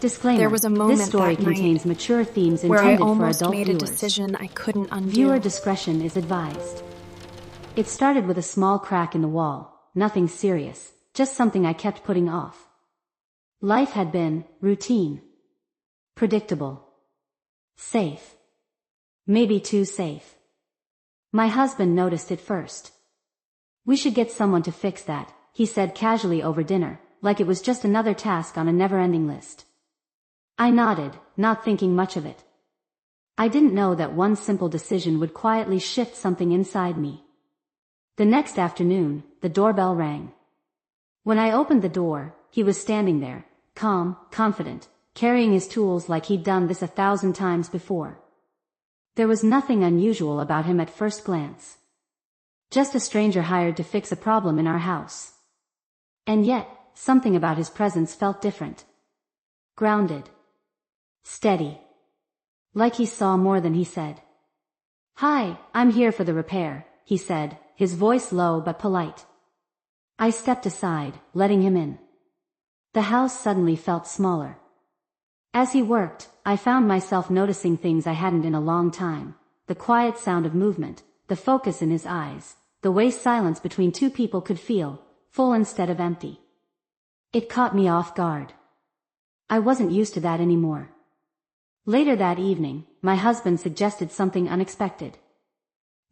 There Disclaimer: was a this moment story that night contains mature themes where I intended for almost adult made a viewers. decision I couldn't undo. Viewer discretion is advised. It started with a small crack in the wall, nothing serious, just something I kept putting off. Life had been routine, predictable, safe. Maybe too safe. My husband noticed it first. "We should get someone to fix that," he said casually over dinner, like it was just another task on a never-ending list. I nodded, not thinking much of it. I didn't know that one simple decision would quietly shift something inside me. The next afternoon, the doorbell rang. When I opened the door, he was standing there, calm, confident, carrying his tools like he'd done this 1,000 times before. There was nothing unusual about him at first glance. Just a stranger hired to fix a problem in our house. And yet, something about his presence felt different. Grounded. Steady. Like he saw more than he said. "Hi, I'm here for the repair," he said, his voice low but polite. I stepped aside, letting him in. The house suddenly felt smaller. As he worked, I found myself noticing things I hadn't in a long time. The quiet sound of movement, the focus in his eyes, the way silence between two people could feel, full instead of empty. It caught me off guard. I wasn't used to that anymore. Later that evening, my husband suggested something unexpected.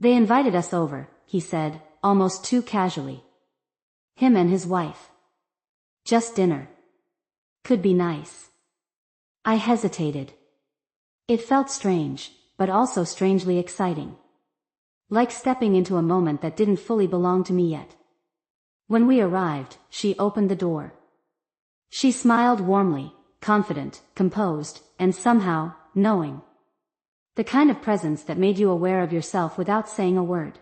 "They invited us over," he said, almost too casually. "Him and his wife. Just dinner. Could be nice." I hesitated. It felt strange, but also strangely exciting. Like stepping into a moment that didn't fully belong to me yet. When we arrived, she opened the door. She smiled warmly, confident, composed, and somehow, knowing. The kind of presence that made you aware of yourself without saying a word.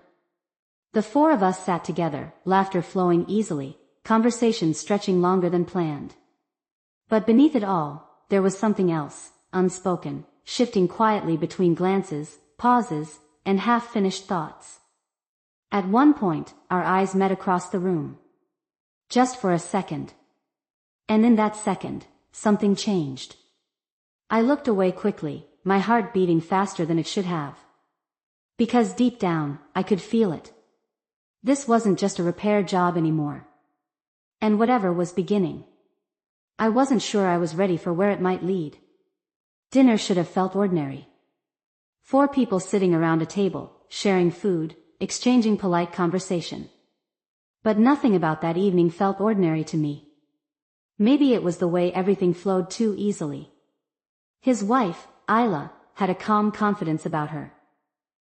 The four of us sat together, laughter flowing easily, conversation stretching longer than planned. But beneath it all, there was something else, unspoken, shifting quietly between glances, pauses, and half-finished thoughts. At one point, our eyes met across the room. Just for a second. And in that second, something changed. I looked away quickly, my heart beating faster than it should have. Because deep down, I could feel it. This wasn't just a repair job anymore. And whatever was beginning. I wasn't sure I was ready for where it might lead. Dinner should have felt ordinary. 4 people sitting around a table, sharing food, exchanging polite conversation. But nothing about that evening felt ordinary to me. Maybe it was the way everything flowed too easily. His wife, Isla, had a calm confidence about her.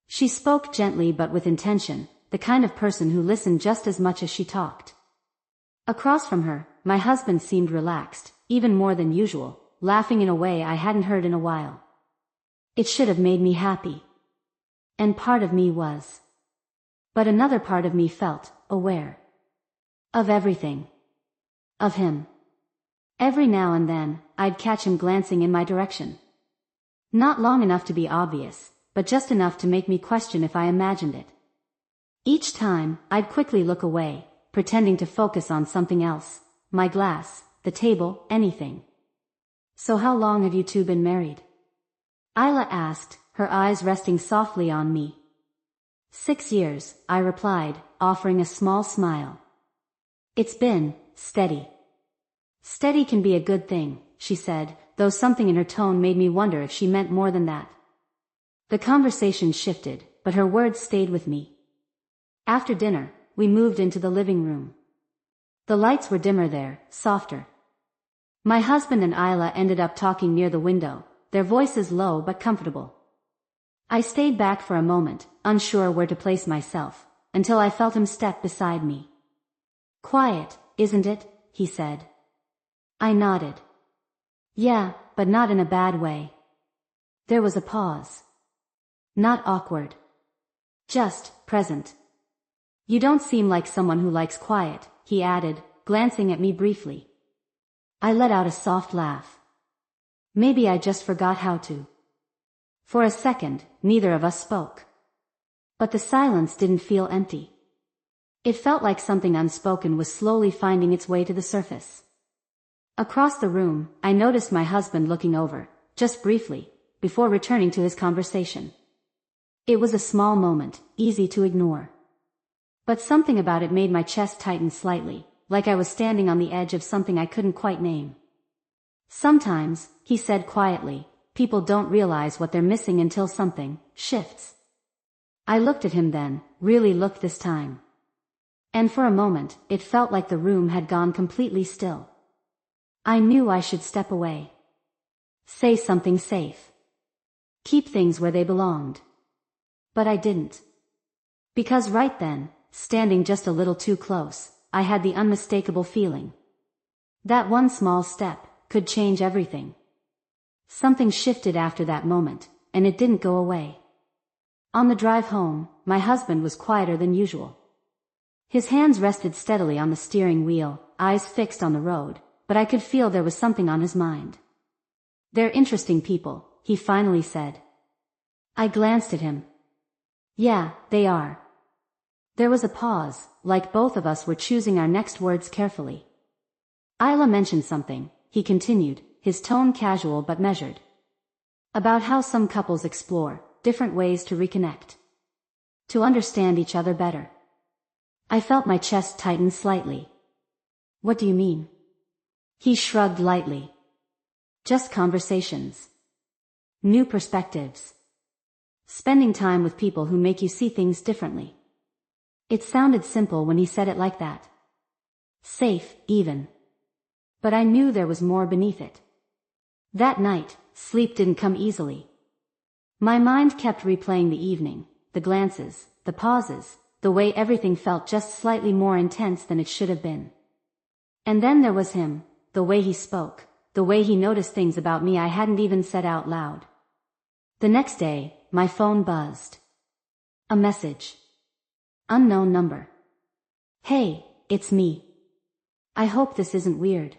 She spoke gently but with intention, the kind of person who listened just as much as she talked. Across from her, my husband seemed relaxed, even more than usual, laughing in a way I hadn't heard in a while. It should have made me happy. And part of me was. But another part of me felt aware. Of everything. Of him. Every now and then, I'd catch him glancing in my direction. Not long enough to be obvious, but just enough to make me question if I imagined it. Each time, I'd quickly look away, pretending to focus on something else, my glass, the table, anything. "So how long have you two been married?" Isla asked, her eyes resting softly on me. 6 years, I replied, offering a small smile. "It's been steady." "Steady can be a good thing," she said, though something in her tone made me wonder if she meant more than that. The conversation shifted, but her words stayed with me. After dinner, we moved into the living room. The lights were dimmer there, softer. My husband and Isla ended up talking near the window, their voices low but comfortable. I stayed back for a moment, unsure where to place myself, until I felt him step beside me. "Quiet, isn't it?" he said. I nodded. "Yeah, but not in a bad way." There was a pause. Not awkward. Just present. "You don't seem like someone who likes quiet," he added, glancing at me briefly. I let out a soft laugh. Maybe I just forgot how to. For a second, neither of us spoke. But the silence didn't feel empty. It felt like something unspoken was slowly finding its way to the surface. Across the room, I noticed my husband looking over, just briefly, before returning to his conversation. It was a small moment, easy to ignore. But something about it made my chest tighten slightly, like I was standing on the edge of something I couldn't quite name. Sometimes, he said quietly, people don't realize what they're missing until something shifts. I looked at him then, really looked this time. And for a moment, it felt like the room had gone completely still. I knew I should step away. Say something safe. Keep things where they belonged. But I didn't. Because right then, standing just a little too close, I had the unmistakable feeling. That one small step could change everything. Something shifted after that moment, and it didn't go away. On the drive home, my husband was quieter than usual. His hands rested steadily on the steering wheel, eyes fixed on the road, but I could feel there was something on his mind. "They're interesting people," he finally said. I glanced at him. "Yeah, they are." There was a pause, like both of us were choosing our next words carefully. "Isla mentioned something," he continued, his tone casual but measured. "About how some couples explore different ways to reconnect. To understand each other better." I felt my chest tighten slightly. "What do you mean?" He shrugged lightly. "Just conversations. New perspectives. Spending time with people who make you see things differently." It sounded simple when he said it like that. Safe, even. But I knew there was more beneath it. That night, sleep didn't come easily. My mind kept replaying the evening, the glances, the pauses, the way everything felt just slightly more intense than it should have been. And then there was him, the way he spoke, the way he noticed things about me I hadn't even said out loud. The next day, my phone buzzed. A message. Unknown number. "Hey, it's me. I hope this isn't weird.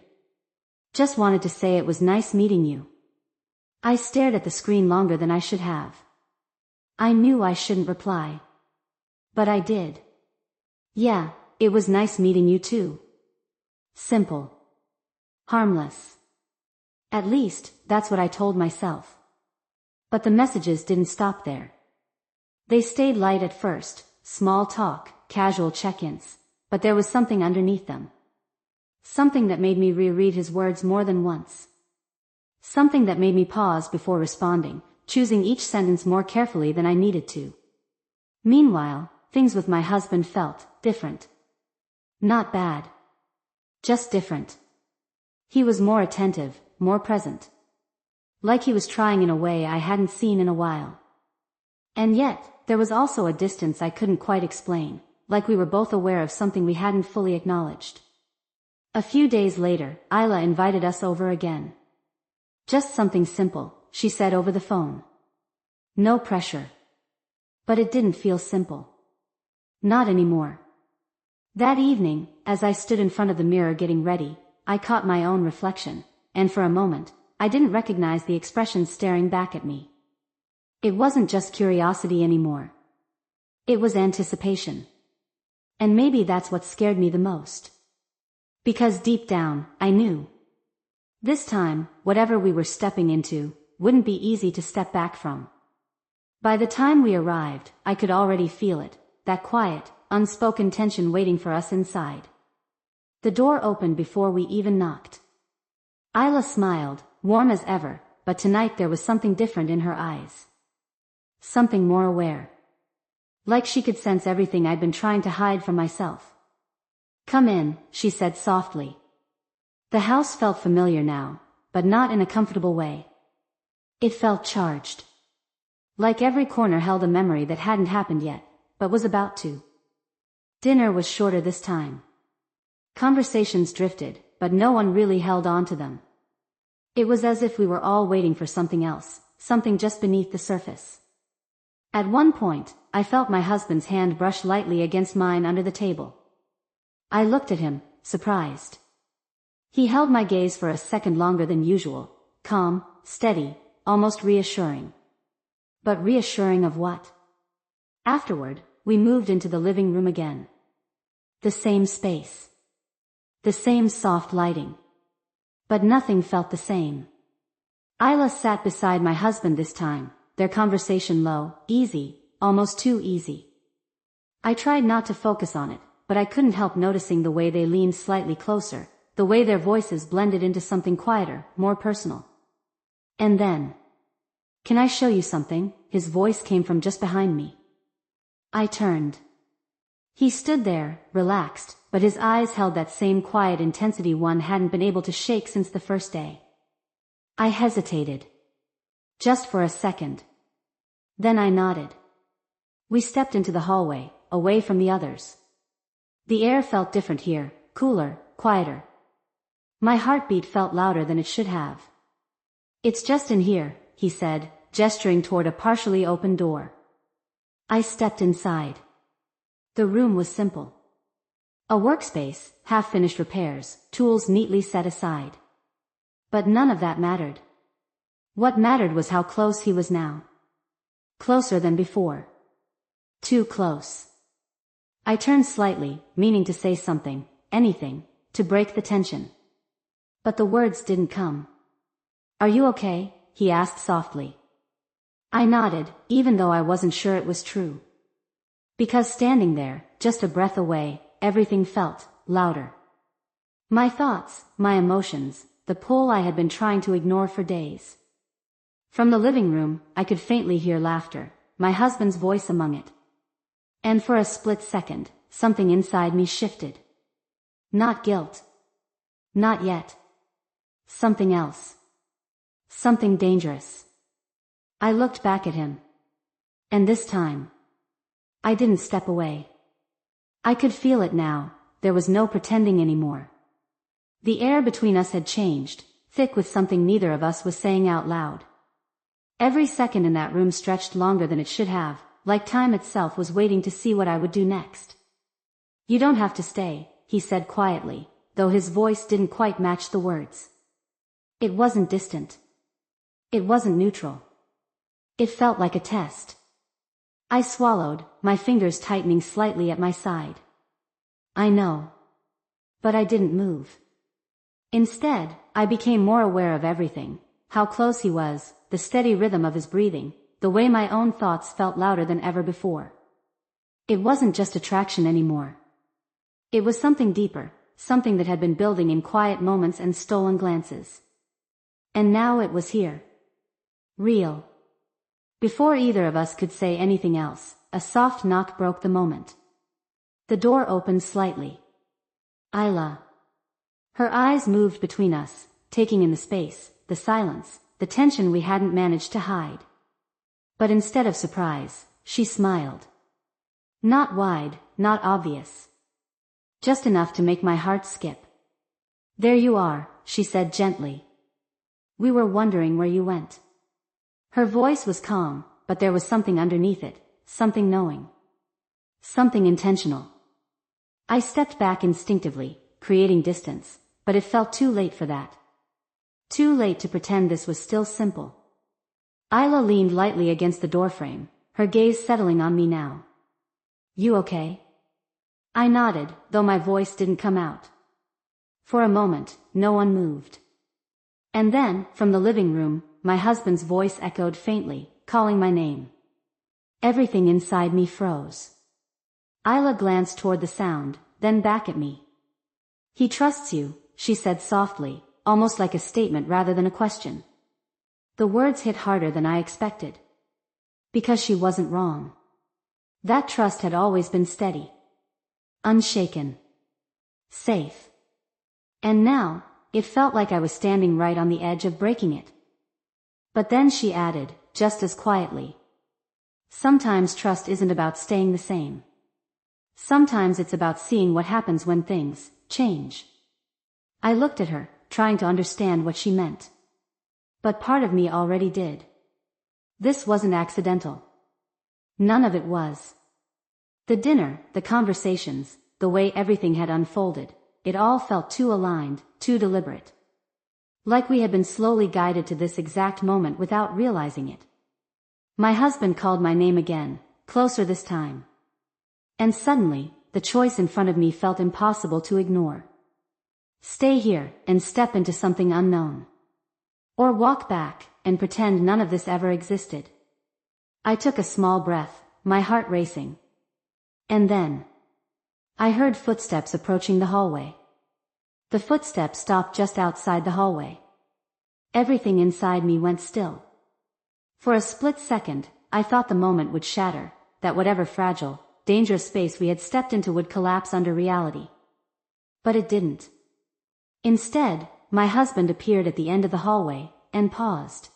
Just wanted to say it was nice meeting you." I stared at the screen longer than I should have. I knew I shouldn't reply. But I did. "Yeah, it was nice meeting you too." Simple. Harmless. At least, that's what I told myself. But the messages didn't stop there. They stayed light at first, small talk, casual check-ins, but there was something underneath them. Something that made me reread his words more than once. Something that made me pause before responding, choosing each sentence more carefully than I needed to. Meanwhile, things with my husband felt different. Not bad. Just different. He was more attentive, more present. Like he was trying in a way I hadn't seen in a while. And yet, there was also a distance I couldn't quite explain, like we were both aware of something we hadn't fully acknowledged. A few days later, Isla invited us over again. "Just something simple," she said over the phone. No pressure. But it didn't feel simple. Not anymore. That evening, as I stood in front of the mirror getting ready, I caught my own reflection, and for a moment, I didn't recognize the expression staring back at me. It wasn't just curiosity anymore. It was anticipation. And maybe that's what scared me the most. Because deep down, I knew. This time, whatever we were stepping into, wouldn't be easy to step back from. By the time we arrived, I could already feel it, that quiet, unspoken tension waiting for us inside. The door opened before we even knocked. Isla smiled, warm as ever, but tonight there was something different in her eyes. Something more aware. Like she could sense everything I'd been trying to hide from myself. "Come in," she said softly. The house felt familiar now, but not in a comfortable way. It felt charged. Like every corner held a memory that hadn't happened yet, but was about to. Dinner was shorter this time. Conversations drifted, but no one really held on to them. It was as if we were all waiting for something else, something just beneath the surface. At one point, I felt my husband's hand brush lightly against mine under the table. I looked at him, surprised. He held my gaze for a second longer than usual, calm, steady, almost reassuring. But reassuring of what? Afterward, we moved into the living room again. The same space. The same soft lighting. But nothing felt the same. Isla sat beside my husband this time, their conversation low, easy, almost too easy. I tried not to focus on it, but I couldn't help noticing the way they leaned slightly closer, the way their voices blended into something quieter, more personal. And then, "Can I show you something?" His voice came from just behind me. I turned. He stood there, relaxed, but his eyes held that same quiet intensity one hadn't been able to shake since the first day. I hesitated. Just for a second. Then I nodded. We stepped into the hallway, away from the others. The air felt different here, cooler, quieter. My heartbeat felt louder than it should have. "It's just in here," he said, gesturing toward a partially open door. I stepped inside. The room was simple. A workspace, half-finished repairs, tools neatly set aside. But none of that mattered. What mattered was how close he was now. Closer than before. Too close. I turned slightly, meaning to say something, anything, to break the tension. But the words didn't come. "Are you okay?" he asked softly. I nodded, even though I wasn't sure it was true. Because standing there, just a breath away, everything felt louder. My thoughts, my emotions, the pull I had been trying to ignore for days. From the living room, I could faintly hear laughter, my husband's voice among it. And for a split second, something inside me shifted. Not guilt. Not yet. Something else. Something dangerous. I looked back at him. And this time, I didn't step away. I could feel it now, there was no pretending anymore. The air between us had changed, thick with something neither of us was saying out loud. Every second in that room stretched longer than it should have, like time itself was waiting to see what I would do next. "You don't have to stay," he said quietly, though his voice didn't quite match the words. It wasn't distant. It wasn't neutral. It felt like a test. I swallowed, my fingers tightening slightly at my side. "I know." But I didn't move. Instead, I became more aware of everything, how close he was, the steady rhythm of his breathing, the way my own thoughts felt louder than ever before. It wasn't just attraction anymore. It was something deeper, something that had been building in quiet moments and stolen glances. And now it was here. Real. Before either of us could say anything else, a soft knock broke the moment. The door opened slightly. Isla. Her eyes moved between us, taking in the space, the silence, the tension we hadn't managed to hide. But instead of surprise, she smiled. Not wide, not obvious. Just enough to make my heart skip. "There you are," she said gently. "We were wondering where you went." Her voice was calm, but there was something underneath it, something knowing. Something intentional. I stepped back instinctively, creating distance, but it felt too late for that. Too late to pretend this was still simple. Isla leaned lightly against the doorframe, her gaze settling on me now. "You okay?" I nodded, though my voice didn't come out. For a moment, no one moved. And then, from the living room, my husband's voice echoed faintly, calling my name. Everything inside me froze. Isla glanced toward the sound, then back at me. "He trusts you," she said softly, almost like a statement rather than a question. The words hit harder than I expected. Because she wasn't wrong. That trust had always been steady. Unshaken. Safe. And now, it felt like I was standing right on the edge of breaking it. But then she added, just as quietly. Sometimes trust isn't about staying the same. Sometimes it's about seeing what happens when things change. I looked at her, trying to understand what she meant. But part of me already did. This wasn't accidental. None of it was. The dinner, the conversations, the way everything had unfolded, it all felt too aligned, too deliberate. Like we had been slowly guided to this exact moment without realizing it. My husband called my name again, closer this time. And suddenly, the choice in front of me felt impossible to ignore. Stay here and step into something unknown. Or walk back and pretend none of this ever existed. I took a small breath, my heart racing. And then I heard footsteps approaching the hallway. The footsteps stopped just outside the hallway. Everything inside me went still. For a split second, I thought the moment would shatter, that whatever fragile, dangerous space we had stepped into would collapse under reality. But it didn't. Instead, my husband appeared at the end of the hallway, and paused.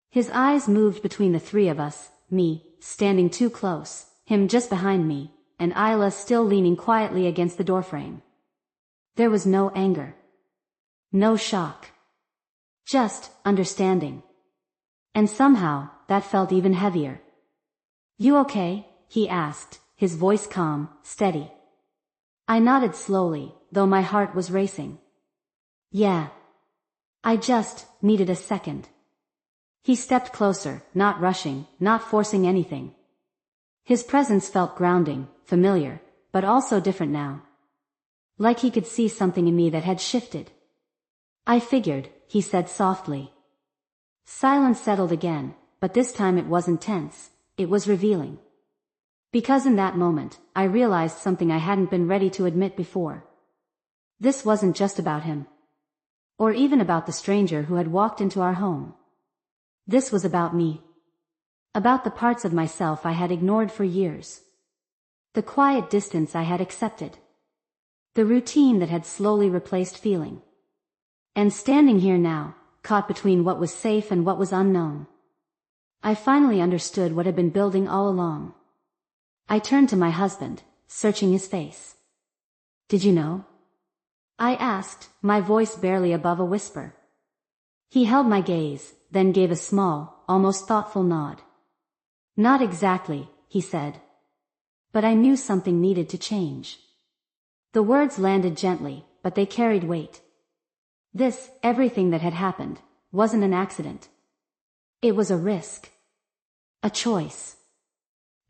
His eyes moved between the three of us, me, standing too close, him just behind me, and Isla still leaning quietly against the doorframe. There was no anger. No shock. Just understanding. And somehow, that felt even heavier. "You okay?" he asked, his voice calm, steady. I nodded slowly, though my heart was racing. "Yeah. I just needed a second." He stepped closer, not rushing, not forcing anything. His presence felt grounding, familiar, but also different now. Like he could see something in me that had shifted. "I figured," he said softly. Silence settled again, but this time it wasn't tense, it was revealing. Because in that moment, I realized something I hadn't been ready to admit before. This wasn't just about him. Or even about the stranger who had walked into our home. This was about me. About the parts of myself I had ignored for years. The quiet distance I had accepted. The routine that had slowly replaced feeling. And standing here now, caught between what was safe and what was unknown, I finally understood what had been building all along. I turned to my husband, searching his face. "Did you know?" I asked, my voice barely above a whisper. He held my gaze, then gave a small, almost thoughtful nod. "Not exactly," he said. "But I knew something needed to change." The words landed gently, but they carried weight. Everything that had happened, wasn't an accident. It was a risk. A choice.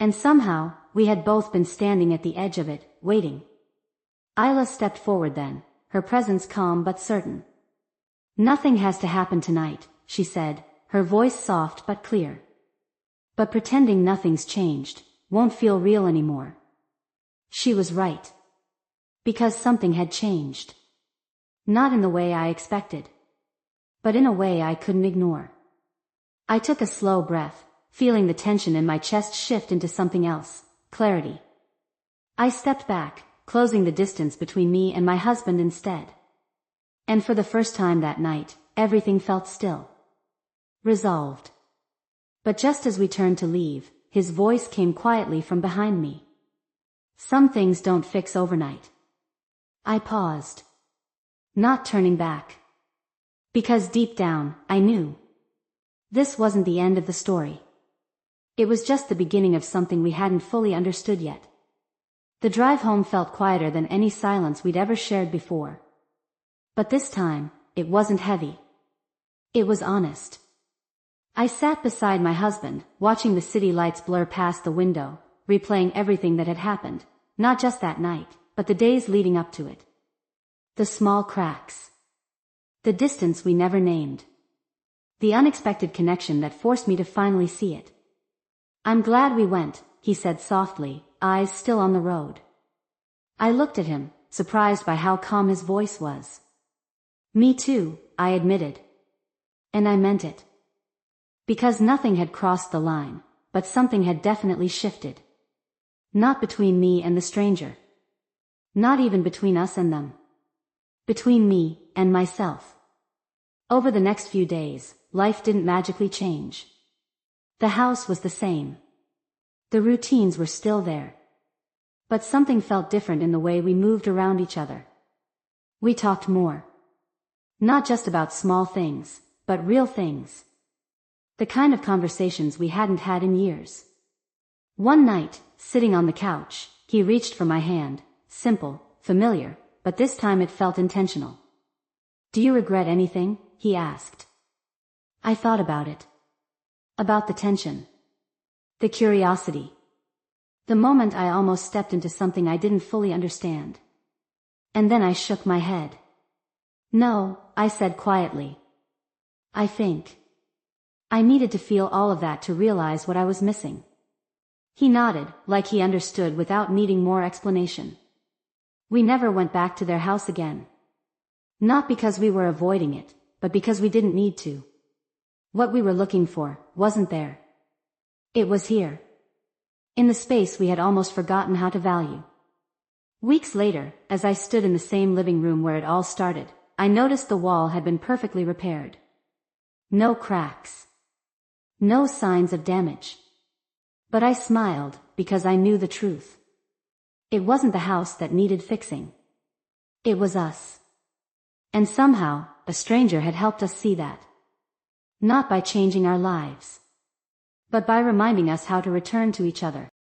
And somehow, we had both been standing at the edge of it, waiting. Isla stepped forward then, her presence calm but certain. "Nothing has to happen tonight," she said, her voice soft but clear. "But pretending nothing's changed, won't feel real anymore." She was right. Because something had changed. Not in the way I expected. But in a way I couldn't ignore. I took a slow breath, feeling the tension in my chest shift into something else, clarity. I stepped back, closing the distance between me and my husband instead. And for the first time that night, everything felt still. Resolved. But just as we turned to leave, his voice came quietly from behind me. "Some things don't fix overnight." I paused. Not turning back. Because deep down, I knew. This wasn't the end of the story. It was just the beginning of something we hadn't fully understood yet. The drive home felt quieter than any silence we'd ever shared before. But this time, it wasn't heavy. It was honest. I sat beside my husband, watching the city lights blur past the window, replaying everything that had happened, not just that night, but the days leading up to it. The small cracks. The distance we never named. The unexpected connection that forced me to finally see it. "I'm glad we went," he said softly, eyes still on the road. I looked at him, surprised by how calm his voice was. "Me too," I admitted. And I meant it. Because nothing had crossed the line, but something had definitely shifted. Not between me and the stranger. Not even between us and them. Between me and myself. Over the next few days, life didn't magically change. The house was the same. The routines were still there. But something felt different in the way we moved around each other. We talked more. Not just about small things, but real things. The kind of conversations we hadn't had in years. One night, sitting on the couch, he reached for my hand, simple, familiar, but this time it felt intentional. "Do you regret anything?" he asked. I thought about it. About the tension. The curiosity. The moment I almost stepped into something I didn't fully understand. And then I shook my head. No, I said quietly. I think. I needed to feel all of that to realize what I was missing. He nodded, like he understood without needing more explanation. We never went back to their house again. Not because we were avoiding it, but because we didn't need to. What we were looking for wasn't there. It was here. In the space we had almost forgotten how to value. Weeks later, as I stood in the same living room where it all started, I noticed the wall had been perfectly repaired. No cracks. No signs of damage. But I smiled, because I knew the truth. It wasn't the house that needed fixing. It was us. And somehow, a stranger had helped us see that. Not by changing our lives, but by reminding us how to return to each other.